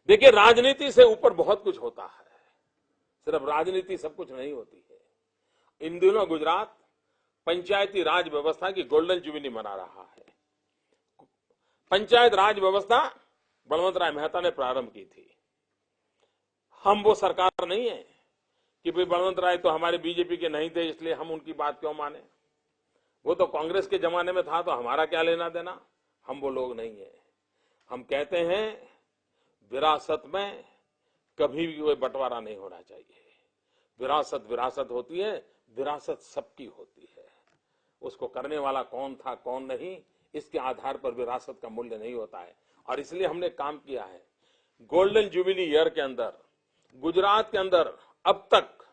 देखिए, राजनीति से ऊपर बहुत कुछ होता है, सिर्फ राजनीति सब कुछ नहीं होती है। इन दिनों गुजरात पंचायती राज व्यवस्था की गोल्डन जुबली मना रहा है। पंचायत राज व्यवस्था बलवंत राय मेहता ने प्रारंभ की थी। हम वो सरकार नहीं है कि भाई बलवंत राय तो हमारे बीजेपी के नहीं थे इसलिए हम उनकी बात क्यों माने। वो तो कांग्रेस के जमाने में था तो हमारा क्या लेना देना। हम वो लोग नहीं है। हम कहते हैं विरासत में कभी भी कोई बंटवारा नहीं होना चाहिए। विरासत विरासत होती है, विरासत सबकी होती है। उसको करने वाला कौन था कौन नहीं, इसके आधार पर विरासत का मूल्य नहीं होता है। और इसलिए हमने काम किया है। गोल्डन जुबिली ईयर के अंदर गुजरात के अंदर अब तक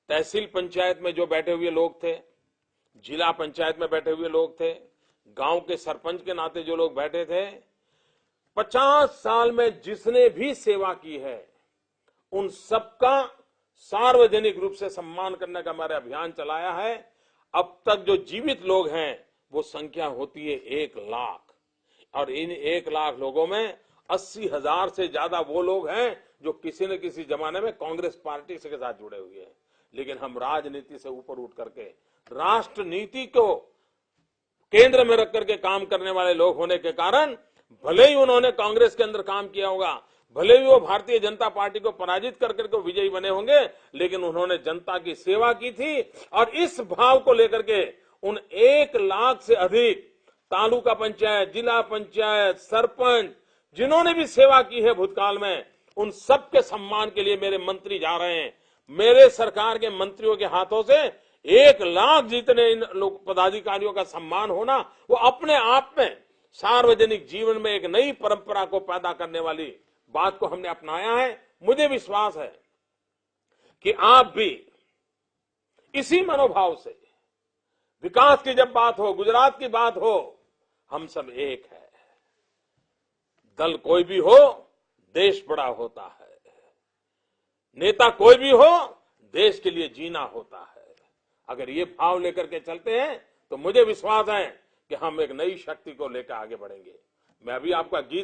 तहसील पंचायत में जो बैठे हुए लोग थे, जिला पंचायत में बैठे हुए लोग थे, गांव के सरपंच के नाते जो लोग बैठे थे, 50 साल में जिसने भी सेवा की है उन सबका सार्वजनिक रूप से सम्मान करने का हमारा अभियान चलाया है। अब तक जो जीवित लोग हैं वो संख्या होती है 1 लाख, और इन 1 लाख लोगों में 80,000 से ज्यादा वो लोग हैं जो किसी न किसी जमाने में कांग्रेस पार्टी से के साथ जुड़े हुए हैं। लेकिन हम राजनीति से ऊपर उठ करके राष्ट्र नीति को केंद्र में रख करके काम करने वाले लोग होने के कारण, भले ही उन्होंने कांग्रेस के अंदर काम किया होगा, भले ही वो भारतीय जनता पार्टी को पराजित कर करके विजयी बने होंगे, लेकिन उन्होंने जनता की सेवा की थी। और इस भाव को लेकर के उन 1 लाख से अधिक तालुका पंचायत, जिला पंचायत, सरपंच जिन्होंने भी सेवा की है भूतकाल में, उन सबके सम्मान के लिए मेरे मंत्री जा रहे हैं। मेरे सरकार के मंत्रियों के हाथों से 1 लाख जितने इन लोग पदाधिकारियों का सम्मान होना, वो अपने आप में सार्वजनिक जीवन में एक नई परंपरा को पैदा करने वाली बात को हमने अपनाया है। मुझे विश्वास है कि आप भी इसी मनोभाव से, विकास की जब बात हो, गुजरात की बात हो, हम सब एक है। दल कोई भी हो, देश बड़ा होता है। नेता कोई भी हो, देश के लिए जीना होता है। अगर ये भाव लेकर के चलते हैं तो मुझे विश्वास है कि हम एक नई शक्ति को लेकर आगे बढ़ेंगे। मैं अभी आपका गीत